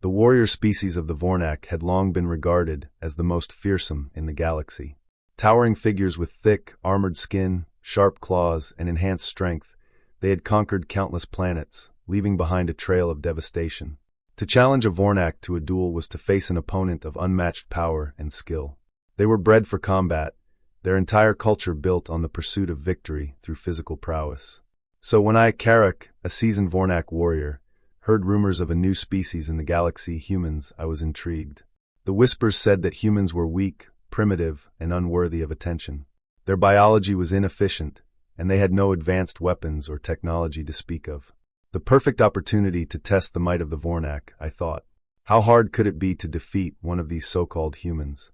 The warrior species of the Vornak had long been regarded as the most fearsome in the galaxy. Towering figures with thick, armored skin, sharp claws, and enhanced strength, they had conquered countless planets, leaving behind a trail of devastation. To challenge a Vornak to a duel was to face an opponent of unmatched power and skill. They were bred for combat, their entire culture built on the pursuit of victory through physical prowess. So when I, Karak, a seasoned Vornak warrior, heard rumors of a new species in the galaxy, humans, I was intrigued. The whispers said that humans were weak, primitive, and unworthy of attention. Their biology was inefficient, and they had no advanced weapons or technology to speak of. The perfect opportunity to test the might of the Vornak, I thought. How hard could it be to defeat one of these so-called humans?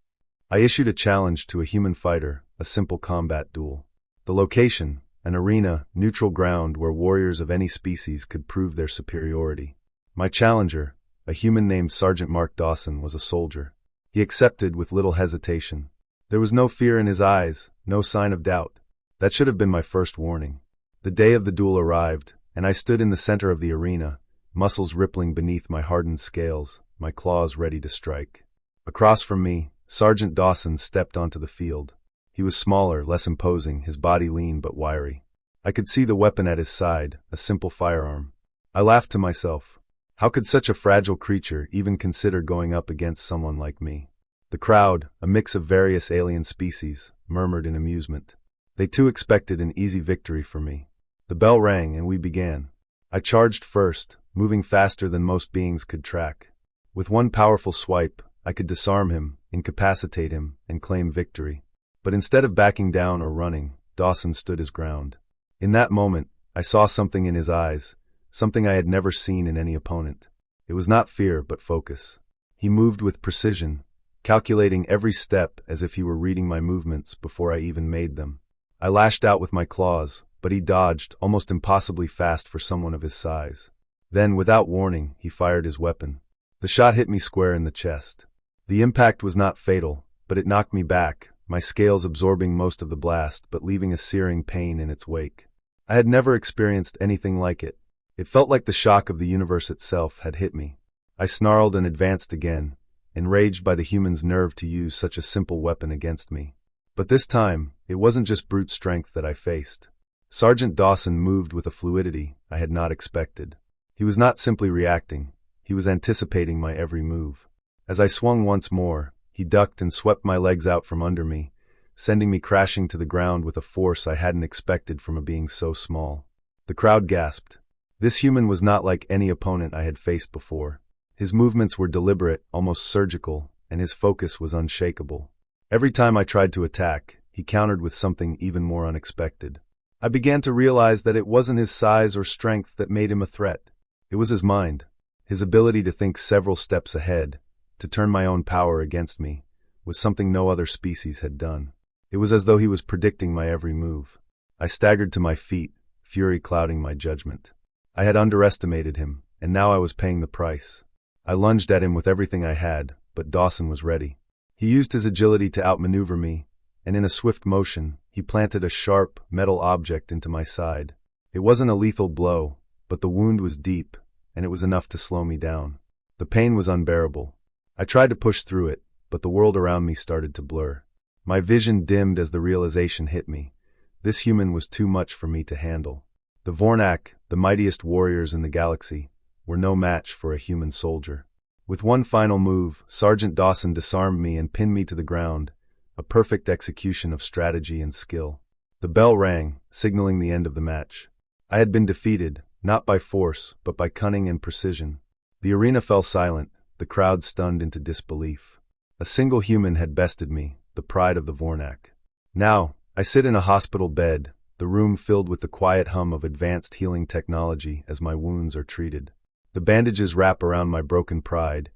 I issued a challenge to a human fighter, a simple combat duel. The location, an arena, neutral ground where warriors of any species could prove their superiority. My challenger, a human named Sergeant Mark Dawson, was a soldier. He accepted with little hesitation. There was no fear in his eyes, no sign of doubt. That should have been my first warning. The day of the duel arrived, and I stood in the center of the arena, muscles rippling beneath my hardened scales, my claws ready to strike. Across from me, Sergeant Dawson stepped onto the field. He was smaller, less imposing, his body lean but wiry. I could see the weapon at his side, a simple firearm. I laughed to myself. How could such a fragile creature even consider going up against someone like me? The crowd, a mix of various alien species, murmured in amusement. They too expected an easy victory for me. The bell rang and we began. I charged first, moving faster than most beings could track. With one powerful swipe, I could disarm him, incapacitate him, and claim victory. But instead of backing down or running, Dawson stood his ground. In that moment, I saw something in his eyes, something I had never seen in any opponent. It was not fear, but focus. He moved with precision, calculating every step as if he were reading my movements before I even made them. I lashed out with my claws, but he dodged, almost impossibly fast for someone of his size. Then, without warning, he fired his weapon. The shot hit me square in the chest. The impact was not fatal, but it knocked me back, my scales absorbing most of the blast but leaving a searing pain in its wake. I had never experienced anything like it. It felt like the shock of the universe itself had hit me. I snarled and advanced again, enraged by the human's nerve to use such a simple weapon against me. But this time, it wasn't just brute strength that I faced. Sergeant Dawson moved with a fluidity I had not expected. He was not simply reacting, he was anticipating my every move. As I swung once more, he ducked and swept my legs out from under me, sending me crashing to the ground with a force I hadn't expected from a being so small. The crowd gasped. This human was not like any opponent I had faced before. His movements were deliberate, almost surgical, and his focus was unshakable. Every time I tried to attack, he countered with something even more unexpected. I began to realize that it wasn't his size or strength that made him a threat. It was his mind. His ability to think several steps ahead, to turn my own power against me, was something no other species had done. It was as though he was predicting my every move. I staggered to my feet, fury clouding my judgment. I had underestimated him, and now I was paying the price. I lunged at him with everything I had, but Dawson was ready. He used his agility to outmaneuver me, and in a swift motion, he planted a sharp, metal object into my side. It wasn't a lethal blow, but the wound was deep, and it was enough to slow me down. The pain was unbearable. I tried to push through it, but the world around me started to blur. My vision dimmed as the realization hit me. This human was too much for me to handle. The Vornak, the mightiest warriors in the galaxy, were no match for a human soldier. With one final move, Sergeant Dawson disarmed me and pinned me to the ground, a perfect execution of strategy and skill. The bell rang, signaling the end of the match. I had been defeated, not by force, but by cunning and precision. The arena fell silent, the crowd stunned into disbelief. A single human had bested me, the pride of the Vornak. Now, I sit in a hospital bed, the room filled with the quiet hum of advanced healing technology as my wounds are treated. The bandages wrap around my broken pride,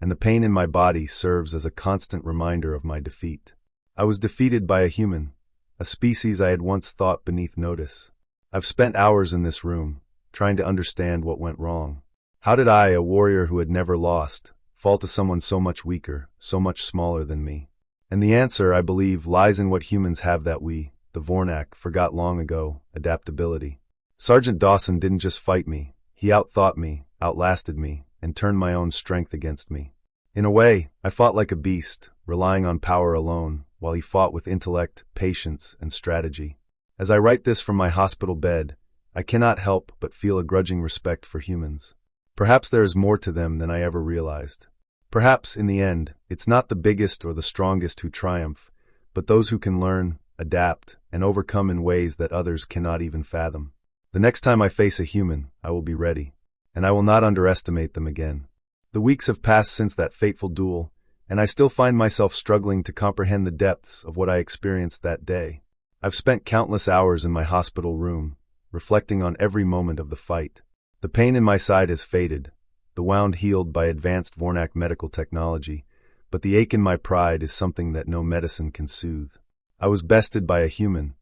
and the pain in my body serves as a constant reminder of my defeat. I was defeated by a human, a species I had once thought beneath notice. I've spent hours in this room, trying to understand what went wrong. How did I, a warrior who had never lost, fall to someone so much weaker, so much smaller than me? And the answer, I believe, lies in what humans have that we, the Vornak, forgot long ago: adaptability. Sergeant Dawson didn't just fight me, he outthought me, outlasted me, and and turned my own strength against me. In a way, I fought like a beast, relying on power alone, while he fought with intellect, patience, and strategy. As I write this from my hospital bed, I cannot help but feel a grudging respect for humans. Perhaps there is more to them than I ever realized. Perhaps, in the end, it's not the biggest or the strongest who triumph, but those who can learn, adapt, and overcome in ways that others cannot even fathom. The next time I face a human, I will be ready, and I will not underestimate them again. The weeks have passed since that fateful duel, and I still find myself struggling to comprehend the depths of what I experienced that day. I've spent countless hours in my hospital room, reflecting on every moment of the fight. The pain in my side has faded, the wound healed by advanced Vornak medical technology, but the ache in my pride is something that no medicine can soothe. I was bested by a human,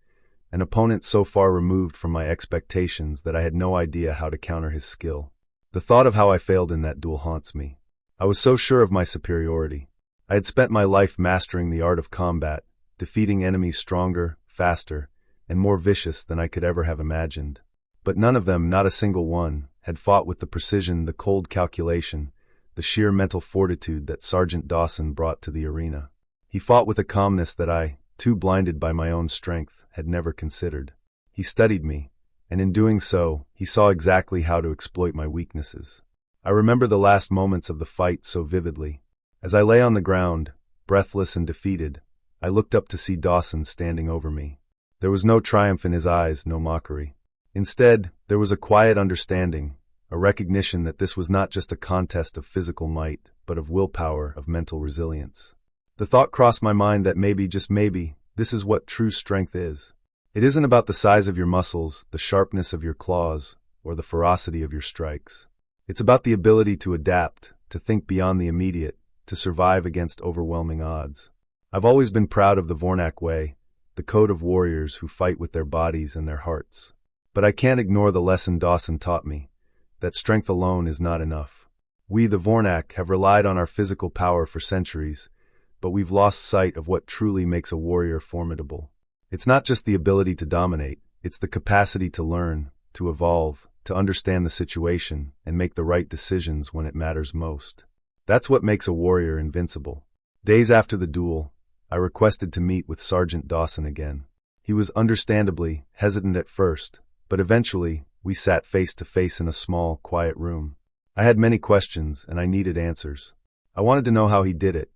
an opponent so far removed from my expectations that I had no idea how to counter his skill. The thought of how I failed in that duel haunts me. I was so sure of my superiority. I had spent my life mastering the art of combat, defeating enemies stronger, faster, and more vicious than I could ever have imagined. But none of them, not a single one, had fought with the precision, the cold calculation, the sheer mental fortitude that Sergeant Dawson brought to the arena. He fought with a calmness that I, too blinded by my own strength, had never considered. He studied me, and in doing so, he saw exactly how to exploit my weaknesses. I remember the last moments of the fight so vividly. As I lay on the ground, breathless and defeated, I looked up to see Dawson standing over me. There was no triumph in his eyes, no mockery. Instead, there was a quiet understanding, a recognition that this was not just a contest of physical might, but of willpower, of mental resilience. The thought crossed my mind that maybe, just maybe, this is what true strength is. It isn't about the size of your muscles, the sharpness of your claws, or the ferocity of your strikes. It's about the ability to adapt, to think beyond the immediate, to survive against overwhelming odds. I've always been proud of the Vornak way, the code of warriors who fight with their bodies and their hearts. But I can't ignore the lesson Dawson taught me, that strength alone is not enough. We, the Vornak, have relied on our physical power for centuries, but we've lost sight of what truly makes a warrior formidable. It's not just the ability to dominate, it's the capacity to learn, to evolve, to understand the situation, and make the right decisions when it matters most. That's what makes a warrior invincible. Days after the duel, I requested to meet with Sergeant Dawson again. He was understandably hesitant at first, but eventually we sat face to face in a small, quiet room. I had many questions, and I needed answers. I wanted to know how he did it,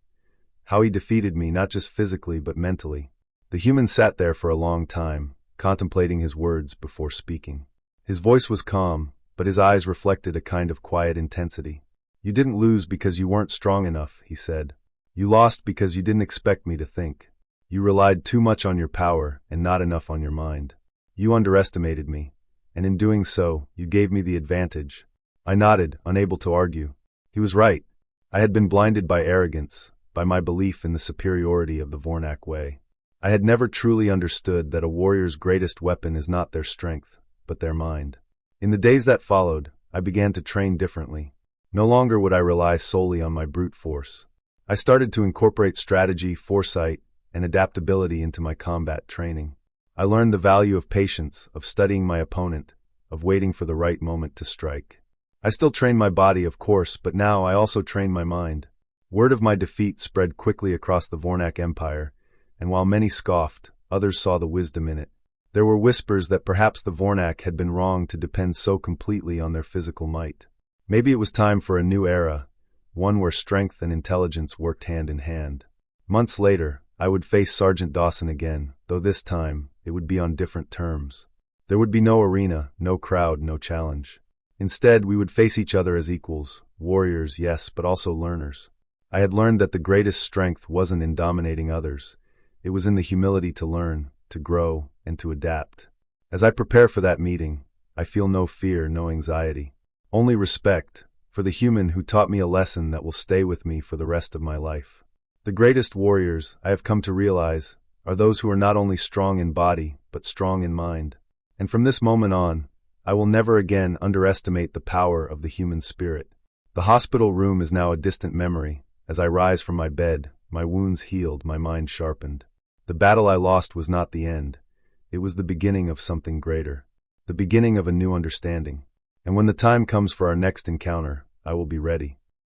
how he defeated me not just physically but mentally. The human sat there for a long time, contemplating his words before speaking. His voice was calm, but his eyes reflected a kind of quiet intensity. "You didn't lose because you weren't strong enough," he said. "You lost because you didn't expect me to think. You relied too much on your power and not enough on your mind. You underestimated me, and in doing so, you gave me the advantage." I nodded, unable to argue. He was right. I had been blinded by arrogance, by my belief in the superiority of the Vornak way. I had never truly understood that a warrior's greatest weapon is not their strength, but their mind. In the days that followed, I began to train differently. No longer would I rely solely on my brute force. I started to incorporate strategy, foresight, and adaptability into my combat training. I learned the value of patience, of studying my opponent, of waiting for the right moment to strike. I still trained my body, of course, but now I also trained my mind. Word of my defeat spread quickly across the Vornak Empire, and while many scoffed, others saw the wisdom in it. There were whispers that perhaps the Vornak had been wrong to depend so completely on their physical might. Maybe it was time for a new era, one where strength and intelligence worked hand in hand. Months later, I would face Sergeant Dawson again, though this time, it would be on different terms. There would be no arena, no crowd, no challenge. Instead, we would face each other as equals, warriors, yes, but also learners. I had learned that the greatest strength wasn't in dominating others. It was in the humility to learn, to grow, and to adapt. As I prepare for that meeting, I feel no fear, no anxiety. Only respect for the human who taught me a lesson that will stay with me for the rest of my life. The greatest warriors, I have come to realize, are those who are not only strong in body, but strong in mind. And from this moment on, I will never again underestimate the power of the human spirit. The hospital room is now a distant memory. As I rise from my bed, my wounds healed, my mind sharpened. The battle I lost was not the end. It was the beginning of something greater, the beginning of a new understanding. And when the time comes for our next encounter, I will be ready.